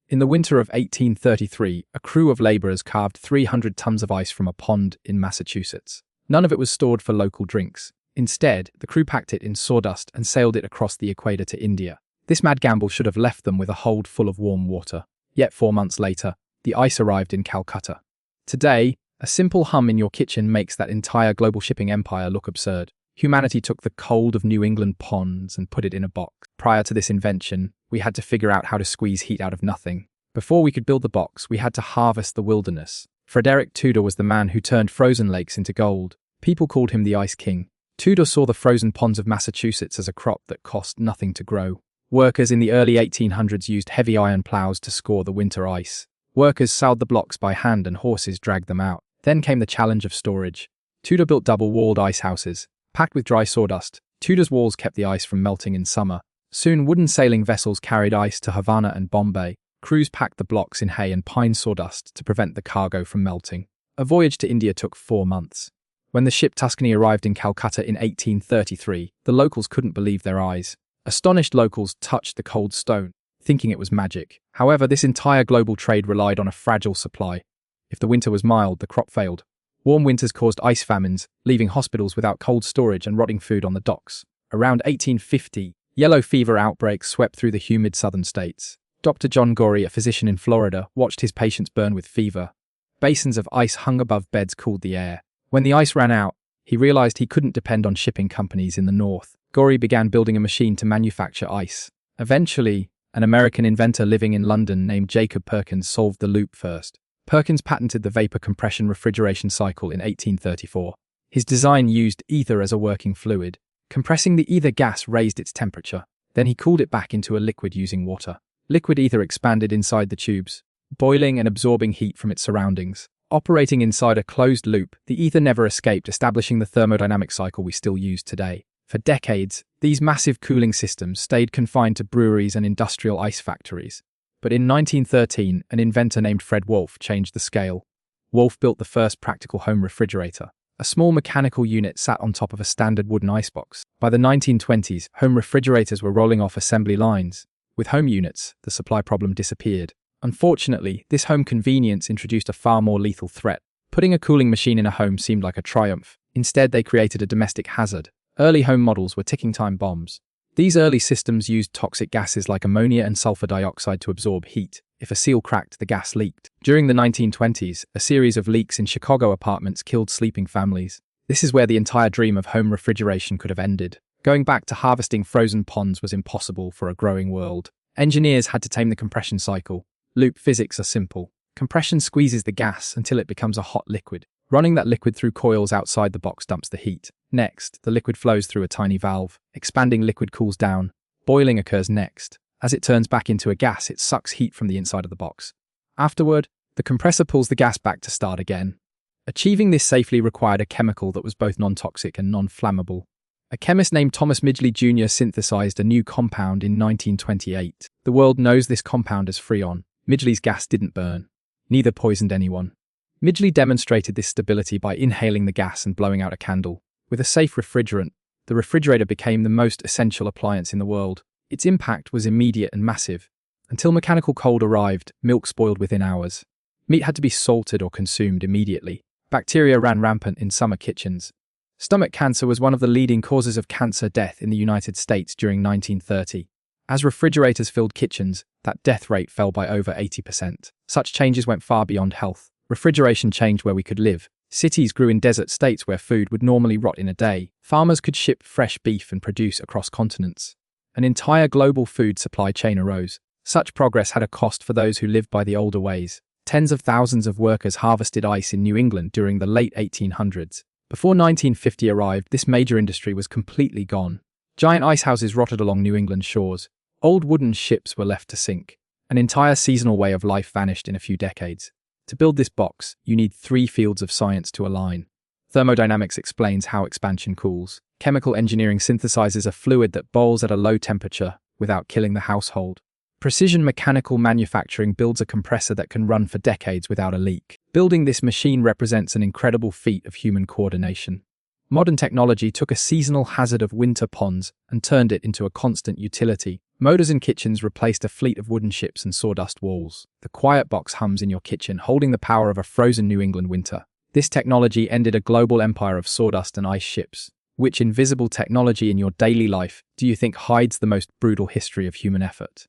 In the winter of 1833, a crew of laborers carved 300 tons of ice from a pond in Massachusetts. None of it was stored for local drinks. Instead, the crew packed it in sawdust and sailed it across the equator to India. This mad gamble should have left them with a hold full of warm water. Yet 4 months later, the ice arrived in Calcutta. Today, a simple hum in your kitchen makes that entire global shipping empire look absurd. Humanity took the cold of New England ponds and put it in a box. Prior to this invention, we had to figure out how to squeeze heat out of nothing. Before we could build the box, we had to harvest the wilderness. Frederick Tudor was the man who turned frozen lakes into gold. People called him the Ice King. Tudor saw the frozen ponds of Massachusetts as a crop that cost nothing to grow. Workers in the early 1800s used heavy iron plows to score the winter ice. Workers sowed the blocks by hand and horses dragged them out. Then came the challenge of storage. Tudor built double-walled ice houses. Packed with dry sawdust, Tudor's walls kept the ice from melting in summer. Soon, wooden sailing vessels carried ice to Havana and Bombay. Crews packed the blocks in hay and pine sawdust to prevent the cargo from melting. A voyage to India took 4 months. When the ship Tuscany arrived in Calcutta in 1833, the locals couldn't believe their eyes. Astonished locals touched the cold stone, thinking it was magic. However, this entire global trade relied on a fragile supply. If the winter was mild, the crop failed. Warm winters caused ice famines, leaving hospitals without cold storage and rotting food on the docks. Around 1850, yellow fever outbreaks swept through the humid southern states. Dr. John Gorrie, a physician in Florida, watched his patients burn with fever. Basins of ice hung above beds cooled the air. When the ice ran out, he realized he couldn't depend on shipping companies in the north. Gorrie began building a machine to manufacture ice. Eventually, an American inventor living in London named Jacob Perkins solved the loop first. Perkins patented the vapor compression refrigeration cycle in 1834. His design used ether as a working fluid. Compressing the ether gas raised its temperature. Then he cooled it back into a liquid using water. Liquid ether expanded inside the tubes, boiling and absorbing heat from its surroundings. Operating inside a closed loop, the ether never escaped, establishing the thermodynamic cycle we still use today. For decades, these massive cooling systems stayed confined to breweries and industrial ice factories. But in 1913, an inventor named Fred Wolfe changed the scale. Wolfe built the first practical home refrigerator. A small mechanical unit sat on top of a standard wooden icebox. By the 1920s, home refrigerators were rolling off assembly lines. With home units, the supply problem disappeared. Unfortunately, this home convenience introduced a far more lethal threat. Putting a cooling machine in a home seemed like a triumph. Instead, they created a domestic hazard. Early home models were ticking time bombs. These early systems used toxic gases like ammonia and sulfur dioxide to absorb heat. If a seal cracked, the gas leaked. During the 1920s, a series of leaks in Chicago apartments killed sleeping families. This is where the entire dream of home refrigeration could have ended. Going back to harvesting frozen ponds was impossible for a growing world. Engineers had to tame the compression cycle. Loop physics are simple. Compression squeezes the gas until it becomes a hot liquid. Running that liquid through coils outside the box dumps the heat. Next, the liquid flows through a tiny valve. Expanding liquid cools down. Boiling occurs next. As it turns back into a gas, it sucks heat from the inside of the box. Afterward, the compressor pulls the gas back to start again. Achieving this safely required a chemical that was both non-toxic and non-flammable. A chemist named Thomas Midgley Jr. synthesized a new compound in 1928. The world knows this compound as Freon. Midgley's gas didn't burn. Neither poisoned anyone. Midgley demonstrated this stability by inhaling the gas and blowing out a candle. With a safe refrigerant, the refrigerator became the most essential appliance in the world. Its impact was immediate and massive. Until mechanical cold arrived, milk spoiled within hours. Meat had to be salted or consumed immediately. Bacteria ran rampant in summer kitchens. Stomach cancer was one of the leading causes of cancer death in the United States during 1930. As refrigerators filled kitchens, that death rate fell by over 80%. Such changes went far beyond health. Refrigeration changed where we could live. Cities grew in desert states where food would normally rot in a day. Farmers could ship fresh beef and produce across continents. An entire global food supply chain arose. Such progress had a cost for those who lived by the older ways. Tens of thousands of workers harvested ice in New England during the late 1800s. Before 1950 arrived, this major industry was completely gone. Giant ice houses rotted along New England's shores. Old wooden ships were left to sink. An entire seasonal way of life vanished in a few decades. To build this box, you need 3 fields of science to align. Thermodynamics explains how expansion cools. Chemical engineering synthesizes a fluid that boils at a low temperature without killing the household. Precision mechanical manufacturing builds a compressor that can run for decades without a leak. Building this machine represents an incredible feat of human coordination. Modern technology took a seasonal hazard of winter ponds and turned it into a constant utility. Motors in kitchens replaced a fleet of wooden ships and sawdust walls. The quiet box hums in your kitchen, holding the power of a frozen New England winter. This technology ended a global empire of sawdust and ice ships. Which invisible technology in your daily life do you think hides the most brutal history of human effort?